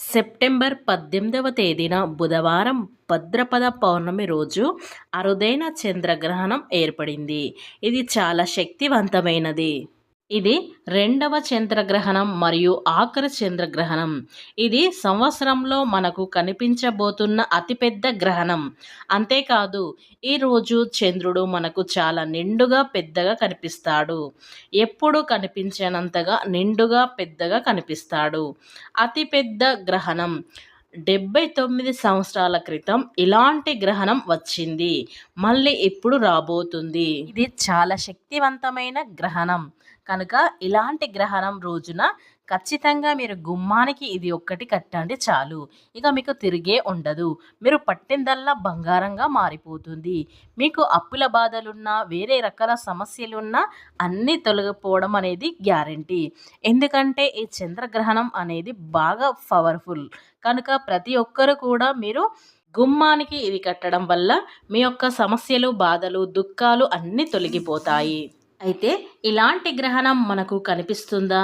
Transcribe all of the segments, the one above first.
September 18వ తేదీన బుధవారం భద్రపద పౌర్ణమి రోజు అరుదైన చంద్రగ్రహణం ఏర్పడింది. ఇది చాలా శక్తివంతమైనది. ఇది రెండవ చంద్రగ్రహణం మరియు ఆఖరి చంద్రగ్రహణం. ఇది సంవత్సరంలో మనకు కనిపించబోతున్న అతిపెద్ద గ్రహణం. అంతేకాదు ఈరోజు చంద్రుడు మనకు చాలా నిండుగా పెద్దగా కనిపిస్తాడు. ఎప్పుడు కనిపించనంతగా నిండుగా పెద్దగా కనిపిస్తాడు. అతిపెద్ద గ్రహణం 79 సంవత్సరాల క్రితం ఇలాంటి గ్రహణం వచ్చింది. మళ్ళీ ఇప్పుడు రాబోతుంది. ఇది చాలా శక్తివంతమైన గ్రహణం కనుక ఇలాంటి గ్రహణం రోజున ఖచ్చితంగా మీరు గుమ్మానికి ఇది ఒక్కటి కట్టండి చాలు. ఇక మీకు తిరిగే ఉండదు. మీరు పట్టిందల్లా బంగారంగా మారిపోతుంది. మీకు అప్పుల బాధలున్నా వేరే రకాల సమస్యలున్నా అన్నీ తొలగిపోవడం అనేది గ్యారంటీ. ఎందుకంటే ఈ చంద్రగ్రహణం అనేది బాగా పవర్ఫుల్ కనుక ప్రతి ఒక్కరు కూడా మీరు గుమ్మానికి ఇది కట్టడం వల్ల మీ యొక్క సమస్యలు బాధలు దుఃఖాలు అన్నీ తొలగిపోతాయి. అయితే ఇలాంటి గ్రహణం మనకు కనిపిస్తుందా?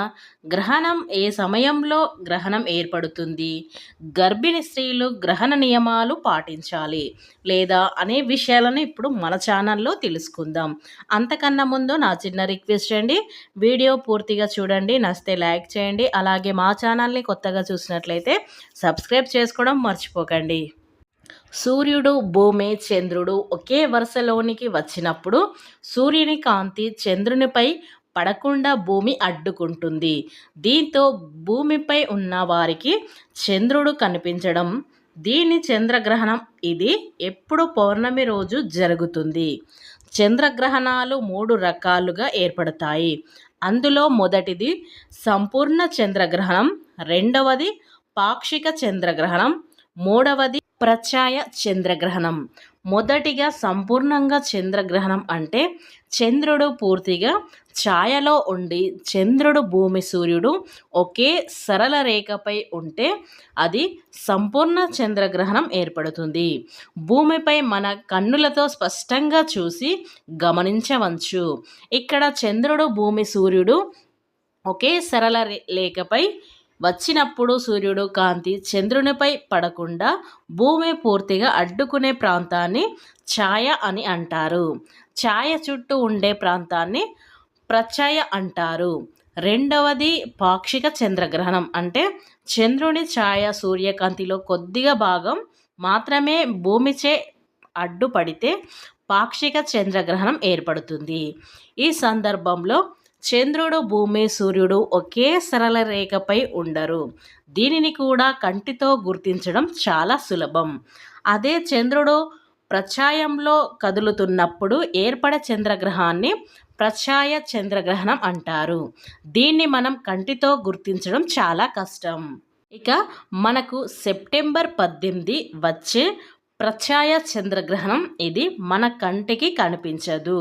గ్రహణం ఏ సమయంలో గ్రహణం ఏర్పడుతుంది? గర్భిణీ స్త్రీలు గ్రహణ నియమాలు పాటించాలి లేదా అనే విషయాలను ఇప్పుడు మన ఛానల్లో తెలుసుకుందాం. అంతకన్నా ముందు నా చిన్న రిక్వెస్ట్ అండి, వీడియో పూర్తిగా చూడండి, నచ్చితే లైక్ చేయండి. అలాగే మా ఛానల్ని కొత్తగా చూసినట్లయితే సబ్స్క్రైబ్ చేసుకోవడం మర్చిపోకండి. సూర్యుడు, భూమి, చంద్రుడు ఒకే వరుసలోనికి వచ్చినప్పుడు సూర్యుని కాంతి చంద్రునిపై పడకుండా భూమి అడ్డుకుంటుంది. దీంతో భూమిపై ఉన్న వారికి చంద్రుడు కనిపించడం దీని చంద్రగ్రహణం. ఇది ఎప్పుడు పౌర్ణమి రోజు జరుగుతుంది. చంద్రగ్రహణాలు 3 రకాలుగా ఏర్పడతాయి. అందులో మొదటిది సంపూర్ణ చంద్రగ్రహణం, రెండవది పాక్షిక చంద్రగ్రహణం, మూడవది ప్రత్యయ చంద్రగ్రహణం. మొదటిగా సంపూర్ణంగా చంద్రగ్రహణం అంటే చంద్రుడు పూర్తిగా ఛాయలో ఉండి చంద్రుడు, భూమి, సూర్యుడు ఒకే సరళ రేఖపై ఉంటే అది సంపూర్ణ చంద్రగ్రహణం ఏర్పడుతుంది. భూమిపై మన కన్నులతో స్పష్టంగా చూసి గమనించవచ్చు. ఇక్కడ చంద్రుడు, భూమి, సూర్యుడు ఒకే సరళ రేఖపై వచ్చినప్పుడు సూర్యుడు కాంతి చంద్రునిపై పడకుండా భూమి పూర్తిగా అడ్డుకునే ప్రాంతాన్ని ఛాయ అని అంటారు. ఛాయ చుట్టూ ఉండే ప్రాంతాన్ని ప్రత్యయ అంటారు. రెండవది పాక్షిక చంద్రగ్రహణం అంటే చంద్రుని ఛాయ సూర్యకాంతిలో కొద్దిగా భాగం మాత్రమే భూమిచే అడ్డుపడితే పాక్షిక చంద్రగ్రహణం ఏర్పడుతుంది. ఈ సందర్భంలో చంద్రుడు, భూమి, సూర్యుడు ఒకే సరళ రేఖపై ఉండరు. దీనిని కూడా కంటితో గుర్తించడం చాలా సులభం. అదే చంద్రుడు ప్రత్యయంలో కదులుతున్నప్పుడు ఏర్పడే చంద్రగ్రహాన్ని ప్రత్యయ చంద్రగ్రహణం అంటారు. దీన్ని మనం కంటితో గుర్తించడం చాలా కష్టం. ఇక మనకు సెప్టెంబర్ 18 వచ్చే ప్రత్యయ చంద్రగ్రహణం. ఇది మన కంటికి కనిపించదు.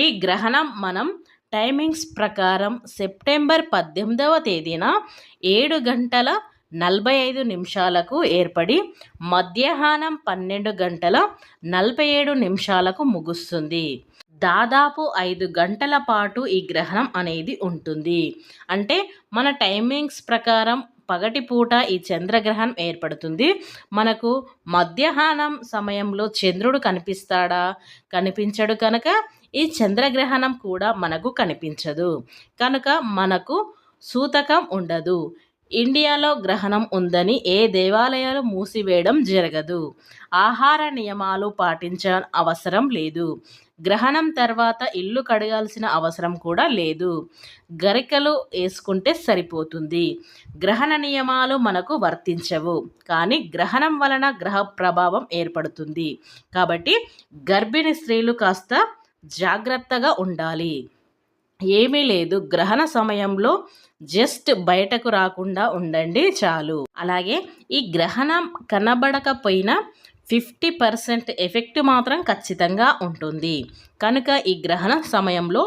ఈ గ్రహణం మనం టైమింగ్స్ ప్రకారం సెప్టెంబర్ 18వ తేదీన 7:45 ఏర్పడి మధ్యాహ్నం 12:47 ముగుస్తుంది. దాదాపు 5 గంటల పాటు ఈ గ్రహణం అనేది ఉంటుంది. అంటే మన టైమింగ్స్ ప్రకారం పగటిపూట ఈ చంద్రగ్రహణం ఏర్పడుతుంది. మనకు మధ్యాహ్నం సమయంలో చంద్రుడు కనిపిస్తాడా? కనిపించడు కనుక ఈ చంద్రగ్రహణం కూడా మనకు కనిపించదు. కనుక మనకు సూతకం ఉండదు. ఇండియాలో గ్రహణం ఉందని ఏ దేవాలయాలు మూసివేయడం జరగదు. ఆహార నియమాలు పాటించ అవసరం లేదు. గ్రహణం తర్వాత ఇల్లు కడగాల్సిన అవసరం కూడా లేదు. గరికలు వేసుకుంటే సరిపోతుంది. గ్రహణ నియమాలు మనకు వర్తించవు. కానీ గ్రహణం వలన గ్రహ ప్రభావం ఏర్పడుతుంది. కాబట్టి గర్భిణీ స్త్రీలు కాస్త జాగ్రత్తగా ఉండాలి. ఏమీ లేదు, గ్రహణ సమయంలో జస్ట్ బయటకు రాకుండా ఉండండి చాలు. అలాగే ఈ గ్రహణం కనబడకపోయినా 50% ఎఫెక్ట్ మాత్రం ఖచ్చితంగా ఉంటుంది. కనుక ఈ గ్రహణ సమయంలో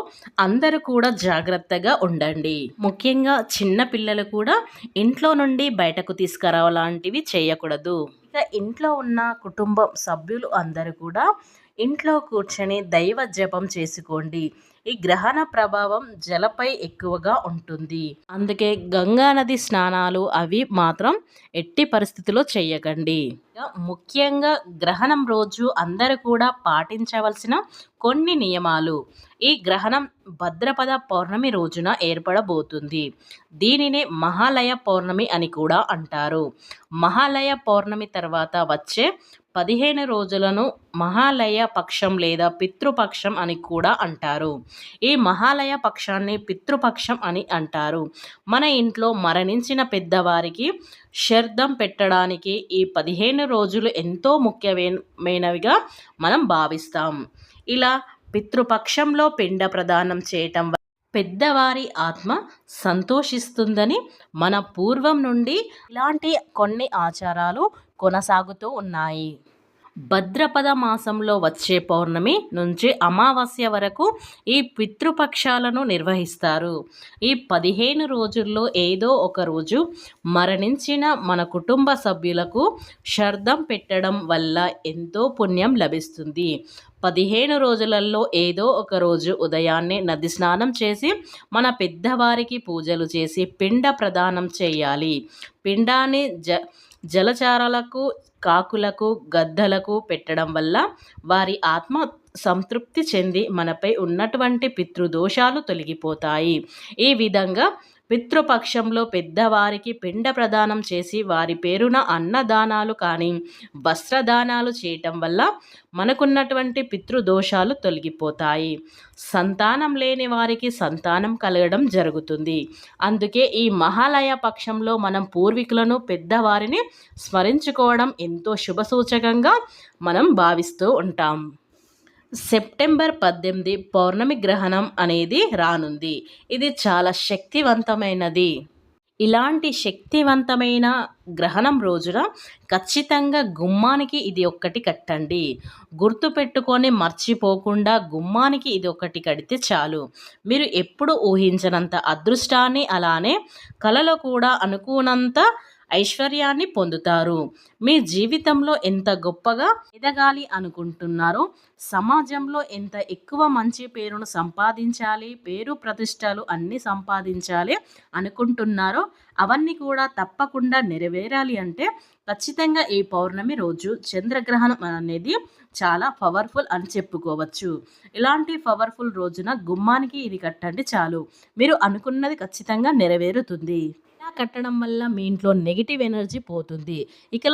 అందరూ కూడా జాగ్రత్తగా ఉండండి. ముఖ్యంగా చిన్న పిల్లలు కూడా ఇంట్లో నుండి బయటకు తీసుకురావలాంటివి చేయకూడదు. ఇక ఇంట్లో ఉన్న కుటుంబ సభ్యులు అందరూ కూడా ఇంట్లో కూర్చొని దైవ జపం చేసుకోండి. ఈ గ్రహణ ప్రభావం జలపై ఎక్కువగా ఉంటుంది. అందుకే గంగా నది స్నానాలు అవి మాత్రం ఎట్టి పరిస్థితిలో చేయకండి. ముఖ్యంగా గ్రహణం రోజు అందరూ కూడా పాటించవలసిన కొన్ని నియమాలు. ఈ గ్రహణం భద్రపద పౌర్ణమి రోజున ఏర్పడబోతుంది. దీనినే మహాలయ పౌర్ణమి అని కూడా అంటారు. మహాలయ పౌర్ణమి తర్వాత వచ్చే 15 రోజులను మహాలయ పక్షం లేదా పితృపక్షం అని కూడా అంటారు. ఈ మహాలయ పక్షాన్ని పితృపక్షం అని అంటారు. మన ఇంట్లో మరణించిన పెద్దవారికి శ్రాద్ధం పెట్టడానికి ఈ 15 రోజులు ఎంతో ముఖ్యమైనవిగా మనం భావిస్తాం. ఇలా పితృపక్షంలో పిండ ప్రదానం చేయటం వల్ల పెద్దవారి ఆత్మ సంతోషిస్తుందని మన పూర్వం నుండి ఇలాంటి కొన్ని ఆచారాలు కొనసాగుతూ ఉన్నాయి. భద్రపద మాసంలో వచ్చే పౌర్ణమి నుంచి అమావాస్య వరకు ఈ పితృపక్షాలను నిర్వహిస్తారు. ఈ 15 రోజుల్లో ఏదో ఒక రోజు మరణించిన మన కుటుంబ సభ్యులకు శ్రాద్ధం పెట్టడం వల్ల ఎంతో పుణ్యం లభిస్తుంది. 15 రోజులలో ఏదో ఒక రోజు ఉదయాన్నే నది స్నానం చేసి మన పెద్దవారికి పూజలు చేసి పిండ ప్రదానం చేయాలి. పిండాన్ని జలచారాలకు, కాకులకు, గద్దలకు పెట్టడం వల్ల వారి ఆత్మ సంతృప్తి చెంది మనపై ఉన్నటువంటి పితృదోషాలు తొలగిపోతాయి. ఈ విధంగా పితృపక్షంలో పెద్దవారికి పిండ ప్రదానం చేసి వారి పేరున అన్నదానాలు కానీ వస్త్రదానాలు చేయటం వల్ల మనకున్నటువంటి పితృదోషాలు తొలగిపోతాయి. సంతానం లేని వారికి సంతానం కలగడం జరుగుతుంది. అందుకే ఈ మహాలయ పక్షంలో మనం పూర్వీకులను పెద్దవారిని స్మరించుకోవడం ఎంతో శుభసూచకంగా మనం భావిస్తూ ఉంటాం. సెప్టెంబర్ 18 పౌర్ణమి గ్రహణం అనేది రానుంది. ఇది చాలా శక్తివంతమైనది. ఇలాంటి శక్తివంతమైన గ్రహణం రోజున ఖచ్చితంగా గుమ్మానికి ఇది ఒక్కటి కట్టండి. గుర్తుపెట్టుకొని మర్చిపోకుండా గుమ్మానికి ఇది ఒకటి కడితే చాలు. మీరు ఎప్పుడు ఊహించనంత అదృష్టాన్ని, అలానే కలలో కూడా అనుకోనంత ఐశ్వర్యాన్ని పొందుతారు. మీ జీవితంలో ఎంత గొప్పగా ఎదగాలి అనుకుంటున్నారో, సమాజంలో ఎంత ఎక్కువ మంచి పేరును సంపాదించాలి, పేరు ప్రతిష్టలు అన్నీ సంపాదించాలి అనుకుంటున్నారో అవన్నీ కూడా తప్పకుండా నెరవేరాలి అంటే ఖచ్చితంగా ఈ పౌర్ణమి రోజు చంద్రగ్రహణం అనేది చాలా పవర్ఫుల్ అని చెప్పుకోవచ్చు. ఇలాంటి పవర్ఫుల్ రోజున గుమ్మానికి ఇది కట్టండి చాలు. మీరు అనుకున్నది ఖచ్చితంగా నెరవేరుతుంది. ఇలా కట్టడం వల్ల మీ ఇంట్లో నెగిటివ్ ఎనర్జీ పోతుంది. ఇక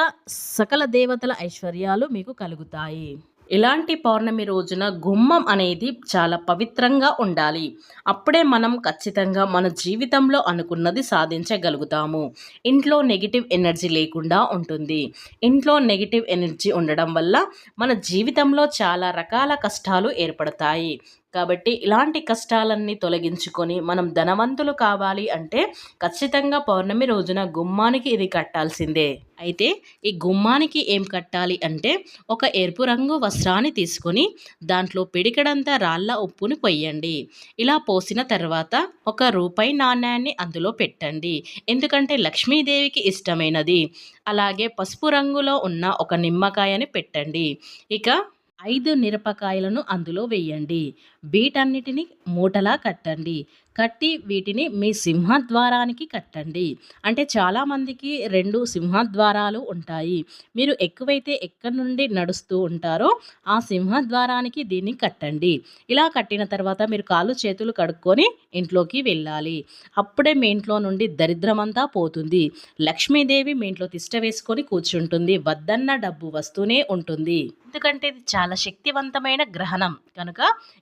సకల దేవతల ఐశ్వర్యాలు మీకు కలుగుతాయి. ఇలాంటి పౌర్ణమి రోజున గుమ్మం అనేది చాలా పవిత్రంగా ఉండాలి. అప్పుడే మనం ఖచ్చితంగా మన జీవితంలో అనుకున్నది సాధించగలుగుతాము. ఇంట్లో నెగిటివ్ ఎనర్జీ లేకుండా ఉంటుంది. ఇంట్లో నెగిటివ్ ఎనర్జీ ఉండడం వల్ల మన జీవితంలో చాలా రకాల కష్టాలు ఏర్పడతాయి. కాబట్టి ఇలాంటి కష్టాలన్నీ తొలగించుకొని మనం ధనవంతులు కావాలి అంటే ఖచ్చితంగా పౌర్ణమి రోజున గుమ్మానికి ఇది కట్టాల్సిందే. అయితే ఈ గుమ్మానికి ఏం కట్టాలి అంటే ఒక ఎరుపు రంగు వస్త్రాన్ని తీసుకొని దాంట్లో పిడికెడంతా రాళ్ళ ఉప్పుని పొయ్యండి. ఇలా పోసిన తర్వాత ఒక రూపాయి నాణ్యాన్ని అందులో పెట్టండి. ఎందుకంటే లక్ష్మీదేవికి ఇష్టమైనది. అలాగే పసుపు రంగులో ఉన్న ఒక నిమ్మకాయని పెట్టండి. ఇక 5 మిరపకాయలను అందులో వేయండి. వీటన్నిటిని మూటలా కట్టండి. కట్టి వీటిని మీ సింహద్వారానికి కట్టండి. అంటే చాలామందికి 2 సింహద్వారాలు ఉంటాయి. మీరు ఎక్కువైతే ఎక్కడి నుండి నడుస్తూ ఉంటారో ఆ సింహద్వారానికి దీన్ని కట్టండి. ఇలా కట్టిన తర్వాత మీరు కాళ్ళు చేతులు కడుక్కొని ఇంట్లోకి వెళ్ళాలి. అప్పుడే మీ ఇంట్లో నుండి దరిద్రమంతా పోతుంది. లక్ష్మీదేవి మీ ఇంట్లో తిష్ట వేసుకొని కూర్చుంటుంది. వద్దన్న డబ్బు వస్తూనే ఉంటుంది. ఎందుకంటే ఇది చాలా శక్తివంతమైన గ్రహణం కనుక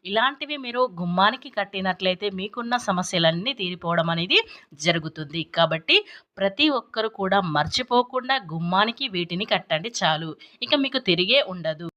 ఇలాంటివి మీరు గుమ్మానికి కట్టినట్లయితే మీకున్న సమస్యలన్నీ తీరిపోవడం అనేది జరుగుతుంది. కాబట్టి ప్రతి ఒక్కరు కూడా మర్చిపోకుండా గుమ్మానికి వీటిని కట్టండి చాలు. ఇక మీకు తిరిగే ఉండదు.